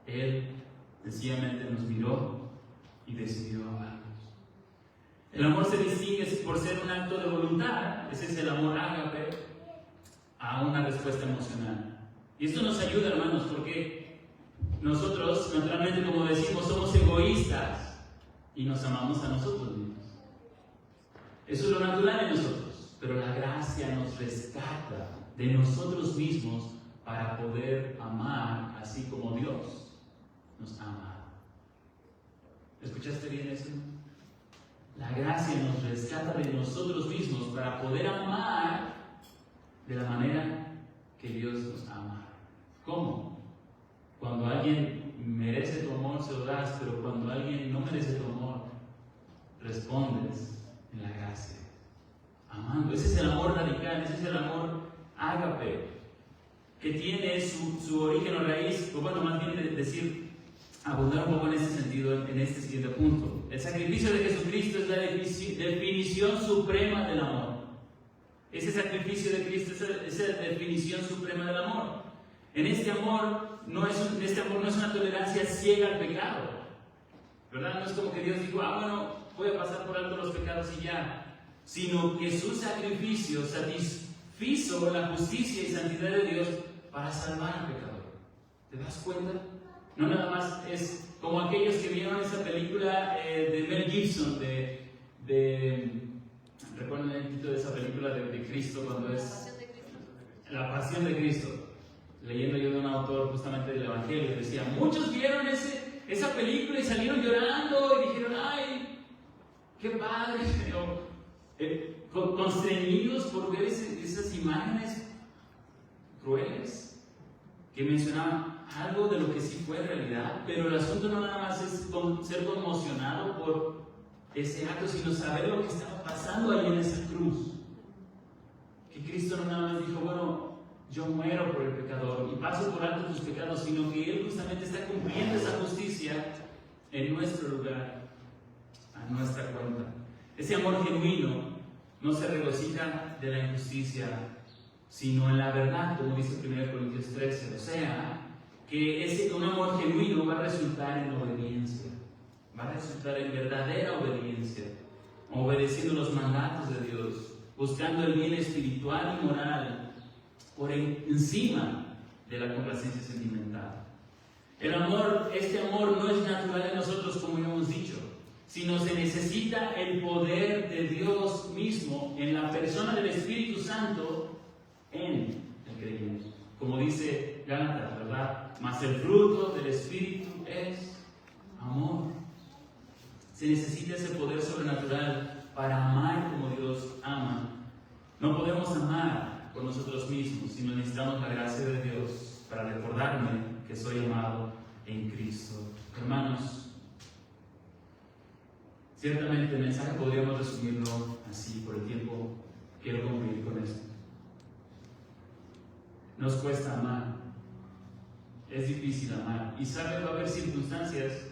Él sencillamente nos miró y decidió amarnos. El amor se distingue por ser un acto de voluntad. Ese es el amor ágape, a una respuesta emocional. Y esto nos ayuda, hermanos, porque nosotros, naturalmente, como decimos, somos egoístas y nos amamos a nosotros mismos. Eso es lo natural en nosotros, pero la gracia nos rescata de nosotros mismos para poder amar así como Dios nos ama. ¿Escuchaste bien eso? La gracia nos rescata de nosotros mismos para poder amar de la manera que Dios nos ama. ¿Cómo? Cuando alguien merece tu amor, se lo das, pero cuando alguien no merece tu amor, respondes en la gracia, amando. Ese es el amor radical, ese es el amor ágape, que tiene su origen o raíz, o bueno, más bien decir, abundar un poco en este sentido, en este siguiente punto. El sacrificio de Jesucristo es la definición suprema del amor. Ese sacrificio de Cristo es la definición suprema del amor. En este amor no es una tolerancia ciega al pecado, ¿verdad? No es como que Dios dijo, bueno, voy a pasar por alto los pecados y ya, sino que su sacrificio satisfizo la justicia y santidad de Dios para salvar al pecador. ¿Te das cuenta? No nada más es como aquellos que vieron esa película de Mel Gibson, ¿recuerdan el título de esa película de Cristo cuando es La Pasión de Cristo? Leyendo yo de un autor justamente del Evangelio, decía, muchos vieron esa película y salieron llorando y dijeron, ¡ay, qué padre! Constreñidos por ver esas imágenes crueles que mencionaban algo de lo que sí fue realidad, pero el asunto no nada más es ser conmocionado por ese acto, sino saber lo que estaba pasando ahí en esa cruz. Que Cristo no nada más dijo, bueno, yo muero por el pecador y paso por alto tus pecados, sino que Él justamente está cumpliendo esa justicia en nuestro lugar, a nuestra cuenta. Ese amor genuino no se regocija de la injusticia, sino en la verdad, como dice 1 Corintios 13. O sea, que un amor genuino va a resultar en obediencia, va a resultar en verdadera obediencia, obedeciendo los mandatos de Dios, buscando el bien espiritual y moral por encima de la complacencia sentimental. Este amor no es natural en nosotros, como ya hemos dicho, sino se necesita el poder de Dios mismo en la persona del Espíritu Santo en el creyente. Como dice Gálatas, ¿verdad? Mas el fruto del Espíritu es amor. Se necesita ese poder sobrenatural para amar como Dios ama. No podemos amar por nosotros mismos, sino necesitamos la gracia de Dios para recordarme que soy amado en Cristo. Hermanos, ciertamente el mensaje podríamos resumirlo así por el tiempo. Quiero concluir con esto. Nos cuesta amar. Es difícil amar. Y sabe, va a haber circunstancias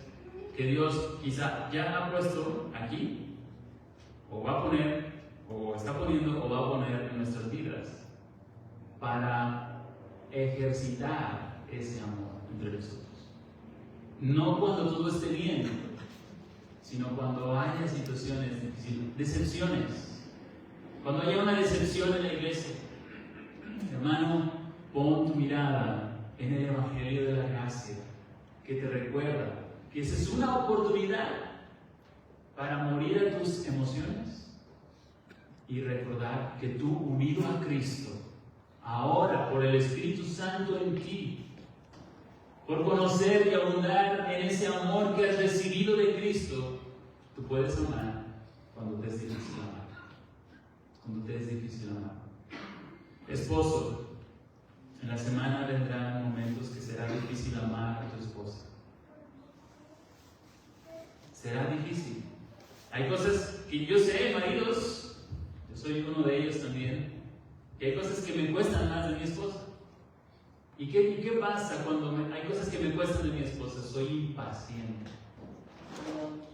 que Dios quizá ya ha puesto aquí, o va a poner, o está poniendo, o va a poner en nuestras vidas para ejercitar ese amor entre nosotros. No cuando todo esté bien, sino cuando haya situaciones difíciles, decepciones. Cuando haya una decepción en la iglesia, hermano, pon tu mirada en el Evangelio de la Gracia, que te recuerda que esa es una oportunidad para morir a tus emociones y recordar que tú, unido a Cristo, ahora por el Espíritu Santo en ti, por conocer y abundar en ese amor que has recibido de Cristo, tú puedes amar cuando te es difícil amar. Cuando te es difícil amar. Esposo, en la semana vendrán momentos que será difícil amar a tu esposa. Será difícil. Hay cosas que yo sé, maridos, yo soy uno de ellos también, que hay cosas que me cuestan más de mi esposa. ¿Y qué pasa cuando hay cosas que me cuestan de mi esposa? Soy impaciente.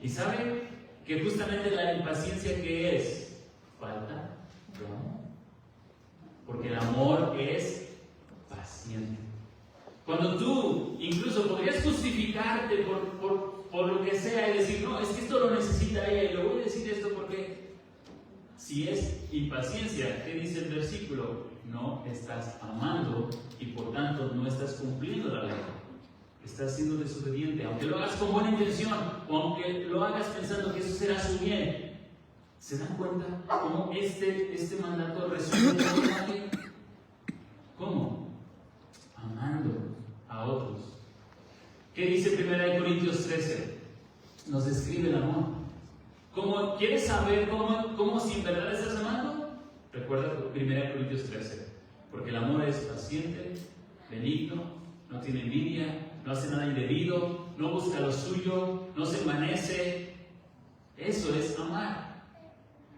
¿Y sabe que justamente la impaciencia que es? Falta de amor. Porque el amor es paciente. Cuando tú incluso podrías justificarte por lo que sea y decir, no, es que esto lo necesita ella, y le voy a decir esto porque si es impaciencia, ¿qué dice el versículo? No estás amando y por tanto no estás cumpliendo la ley. Estás siendo desobediente, aunque lo hagas con buena intención o aunque lo hagas pensando que eso será su bien. ¿Se dan cuenta cómo este mandato resume todo la ley? ¿Cómo? Amando a otros. ¿Qué dice 1 Corintios 13? Nos describe el amor. ¿Cómo quieres saber cómo si en verdad estás amando? Recuerda 1 Corintios 13. Porque el amor es paciente, benigno, no tiene envidia, no hace nada indebido, no busca lo suyo, no se envanece. Eso es amar.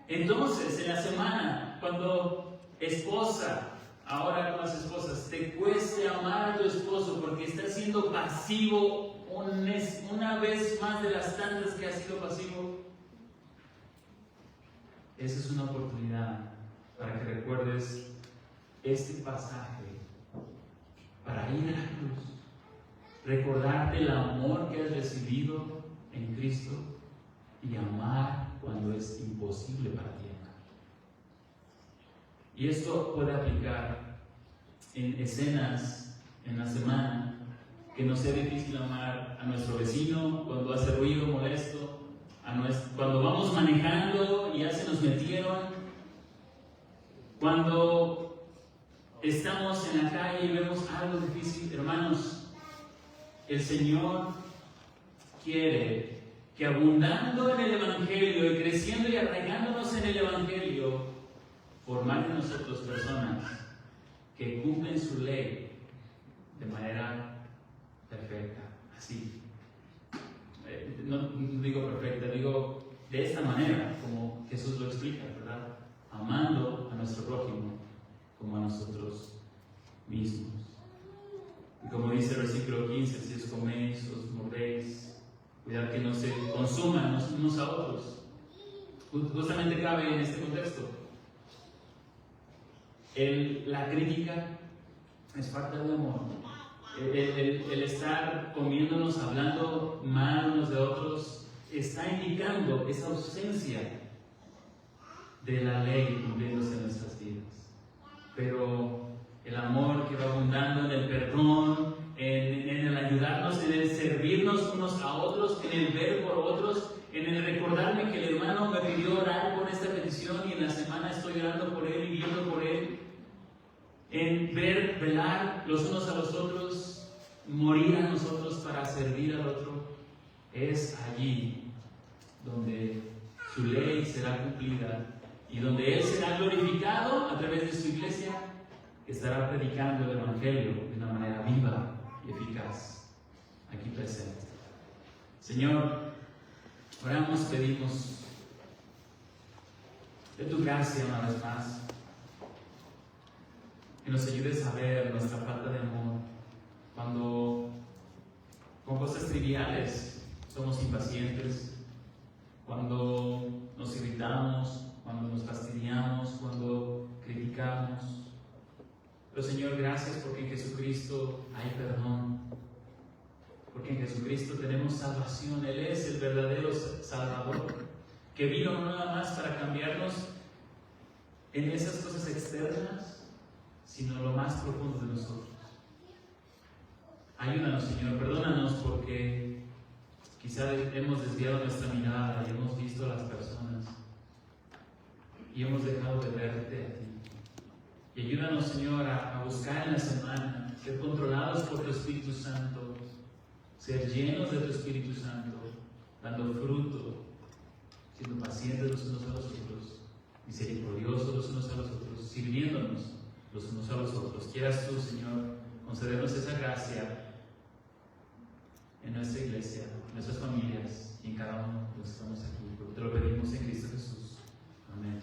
Entonces, en la semana, cuando esposa, ahora con las esposas, te cueste amar a tu esposo porque estás siendo pasivo una vez más de las tantas que has sido pasivo, esa es una oportunidad para que recuerdes este pasaje, para ir a la cruz, recordarte el amor que has recibido en Cristo y amar cuando es imposible para ti amar. Y esto puede aplicar en escenas en la semana, que nos sea difícil amar a nuestro vecino cuando hace ruido molesto, cuando vamos manejando y ya se nos metieron, cuando estamos en la calle y vemos algo difícil. Hermanos, el Señor quiere que abundando en el Evangelio y creciendo y arraigándonos en el Evangelio, formar en nosotros personas que cumplen su ley de manera perfecta, así. No digo perfecta, digo de esta manera, como Jesús lo explica, ¿verdad? Amando a nuestro prójimo como a nosotros mismos. Y como dice el versículo 15, si os coméis, os mordéis, cuidad que no se consuman unos a otros. Justamente cabe en este contexto. La crítica es falta de amor. El estar comiéndonos, hablando mal unos de otros, está indicando esa ausencia de la ley cumpliéndose en nuestras vidas. Pero el amor que va abundando en el perdón, en el ayudarnos, en el servirnos unos a otros, en el ver por otros, en el recordarme que el hermano me pidió orar por esta petición y en la semana estoy orando por él y viendo por él, en velar los unos a los otros, morir a nosotros para servir al otro. Es allí donde su ley será cumplida y donde Él será glorificado a través de su iglesia, que estará predicando el Evangelio de una manera viva y eficaz aquí presente. Señor, oramos, pedimos de tu gracia una vez más, que nos ayudes a ver nuestra falta de amor cuando con cosas triviales somos impacientes, cuando nos irritamos, cuando nos fastidiamos, cuando criticamos. Pero Señor, gracias porque en Jesucristo hay perdón, porque en Jesucristo tenemos salvación. Él es el verdadero Salvador, que vino no nada más para cambiarnos en esas cosas externas, sino lo más profundo de nosotros. Ayúdanos, Señor, perdónanos porque quizá hemos desviado nuestra mirada y hemos visto a las personas y hemos dejado de verte a ti. Y ayúdanos, Señor, a buscar en la semana, ser controlados por tu Espíritu Santo, ser llenos de tu Espíritu Santo, dando fruto, siendo pacientes los unos a los otros, misericordiosos los unos a los otros, sirviéndonos los unos a los otros. Quieras tú, Señor, concedernos esa gracia en nuestra iglesia, en nuestras familias y en cada uno de los que estamos aquí. Porque te lo pedimos en Cristo Jesús. Amén.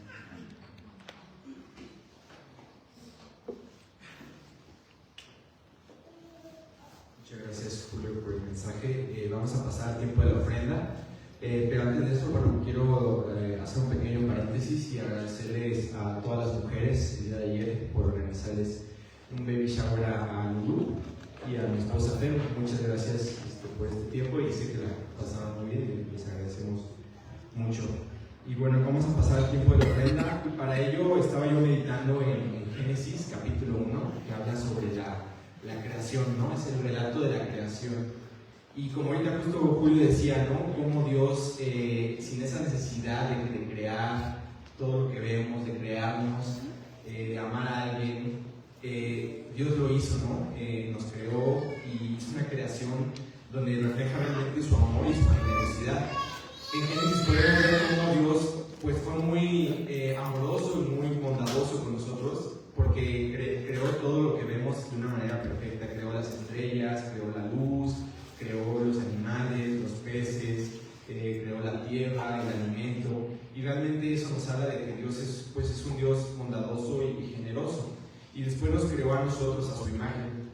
Muchas gracias, Julio, por el mensaje. Vamos a pasar al tiempo de la ofrenda. Pero antes de eso, bueno, quiero hacer un pequeño paréntesis y agradecerles a todas las mujeres el día de ayer por organizarles un baby shower a Lulu y a mi esposa Fer. Muchas gracias por este tiempo y sé que la pasaron muy bien y les agradecemos mucho. Y bueno, vamos a pasar al tiempo de la ofrenda. Y para ello estaba yo meditando en Génesis capítulo 1, que habla sobre la creación, ¿no? Es el relato de la creación. Y como ahorita justo Julio decía, ¿no? Cómo Dios, sin esa necesidad de crear todo lo que vemos, de crearnos, de amar a alguien, Dios lo hizo, ¿no? Nos creó y hizo una creación donde refleja realmente su amor y su generosidad. En Génesis podemos ver cómo Dios pues, fue muy amoroso y muy bondadoso con nosotros, porque creó todo lo que vemos de una manera perfecta. Creó las estrellas, creó la luz, creó los animales, los peces, creó la tierra, el alimento, y realmente eso nos habla de que Dios es un Dios bondadoso y generoso. Y después nos creó a nosotros a su imagen.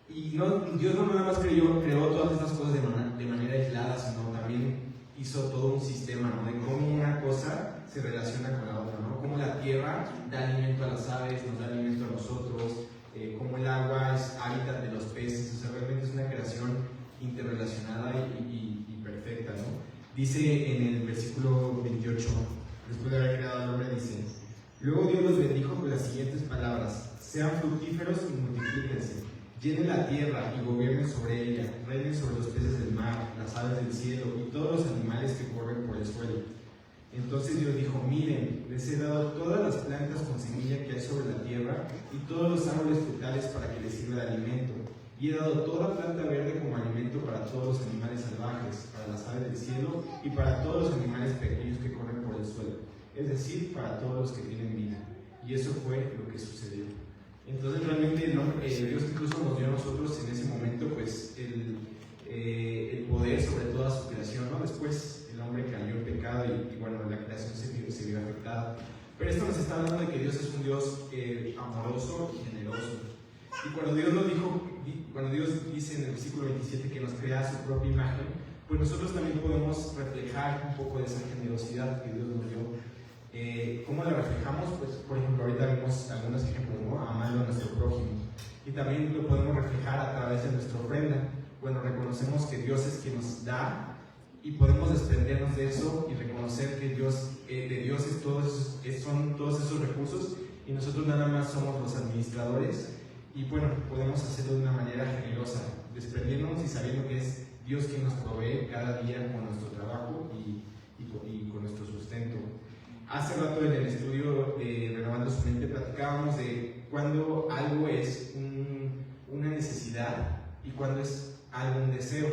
Y Dios no nada más creó todas estas cosas de manera aislada, sino también hizo todo un sistema, ¿no? De cómo una cosa se relaciona con la otra, ¿no? Cómo la tierra da alimento a las aves, nos da alimento a nosotros, cómo el agua es hábitat de los peces. O sea, realmente es una creación interrelacionada y perfecta, ¿no? Dice en el versículo 28, después de haber creado al hombre, dice: luego Dios los bendijo con las siguientes palabras: sean fructíferos y multiplíquense, llenen la tierra y gobiernen sobre ella, reinen sobre los peces del mar, las aves del cielo y todos los animales que corren por el suelo. Entonces Dios dijo: miren, les he dado todas las plantas con semilla que hay sobre la tierra y todos los árboles frutales para que les sirva de alimento. Y he dado toda planta verde como alimento para todos los animales salvajes, para las aves del cielo y para todos los animales pequeños que corren por el suelo, es decir, para todos los que tienen vida. Y eso fue lo que sucedió. Entonces realmente Dios incluso nos dio a nosotros en ese momento pues el poder sobre toda su creación, ¿no? Después el hombre cayó en pecado y bueno, la creación se vio afectada. Pero esto nos está hablando de que Dios es un Dios amoroso y generoso. Y cuando Dios dice en el versículo 27 que nos crea a su propia imagen, pues nosotros también podemos reflejar un poco de esa generosidad que Dios nos dio. ¿Cómo lo reflejamos? Pues, por ejemplo, ahorita vimos algunos ejemplos, ¿no? Amando a nuestro prójimo. Y también lo podemos reflejar a través de nuestra ofrenda. Bueno, reconocemos que Dios es quien nos da y podemos desprendernos de eso y reconocer que de Dios son todos esos recursos y nosotros nada más somos los administradores. Y bueno, podemos hacerlo de una manera generosa, desprendiéndonos y sabiendo que es Dios quien nos provee cada día con nuestro trabajo y con nuestro sustento. Hace rato en el estudio de Renovando su Mente platicábamos de cuándo algo es una necesidad y cuándo es algo un deseo.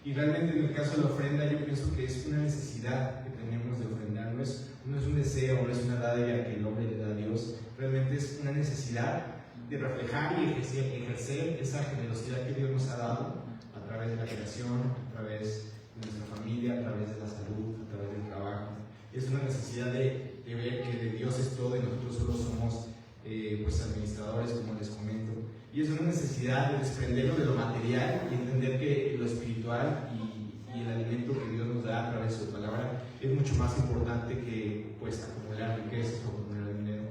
Y realmente en el caso de la ofrenda yo pienso que es una necesidad que tenemos de ofrendar, no es un deseo, no es una dádiva que el hombre le da a Dios, realmente es una necesidad de reflejar y ejercer esa generosidad que Dios nos ha dado a través de la creación, a través de nuestra familia, a través de la salud, a través del trabajo. Es una necesidad de ver que de Dios es todo y nosotros solo somos pues administradores, como les comento. Y es una necesidad de desprendernos de lo material y entender que lo espiritual y el alimento que Dios nos da a través de su palabra es mucho más importante que pues acumular riquezas o acumular dinero.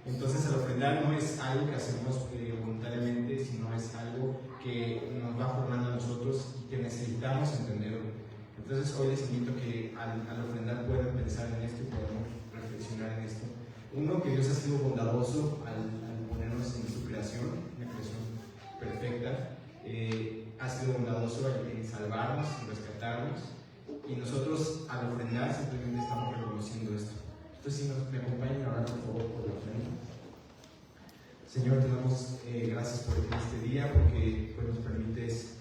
Entonces el ofrendar no es algo que hacemos voluntariamente, sino es algo que nos va formando a nosotros y que necesitamos entenderlo. Entonces hoy les invito a que al ofrendar puedan pensar en esto y podamos reflexionar en esto. Uno, que Dios ha sido bondadoso al ponernos en su creación, una creación perfecta, ha sido bondadoso en salvarnos, en rescatarnos, y nosotros al ofrendar simplemente estamos reconociendo esto. Entonces, si me acompañan ahora, por favor, por la ofrenda. Señor, te damos gracias por este día, porque pues, nos permites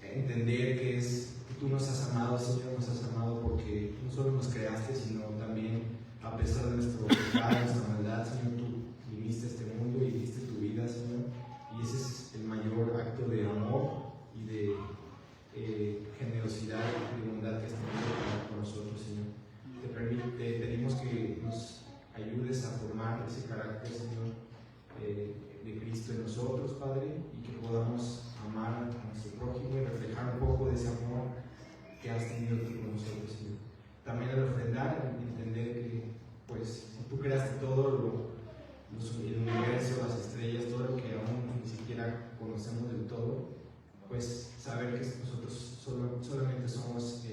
entender que tú nos has amado, Señor, nos has amado porque no solo nos creaste, sino también a pesar de nuestro pecado, nuestra maldad, Señor, tú viniste a este mundo y diste tu vida, Señor, y ese es el mayor acto de amor y de generosidad y de bondad que has tenido con nosotros, Señor. Te pedimos que nos ayudes a formar ese carácter, Señor, de Cristo en nosotros, Padre, y que podamos amar a nuestro prójimo y reflejar un poco de ese amor que has tenido tú con nosotros, Señor. También al ofrendar, entender que, pues, si tú creaste todo el universo, las estrellas, todo lo que aún ni siquiera conocemos del todo, pues saber que nosotros solamente somos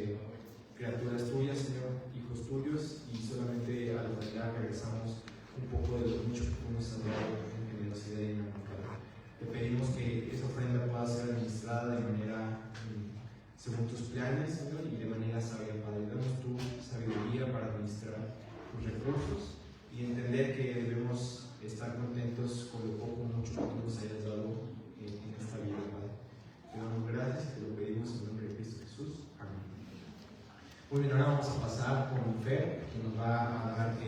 criaturas tuyas, Señor, hijos tuyos, y solamente al ofrendar regresamos un poco de lo mucho que tú nos has dado en generosidad y en amor. Te pedimos que esa ofrenda pueda ser administrada de manera según tus planes, Señor, y de manera sabia, Padre. Danos tu sabiduría para administrar tus recursos y entender que debemos estar contentos con lo poco o mucho que tú nos hayas dado en esta vida, Padre. Te damos gracias y te lo pedimos en nombre de Cristo Jesús. Amén. Muy bien, ahora vamos a pasar con Fer, que nos va a dar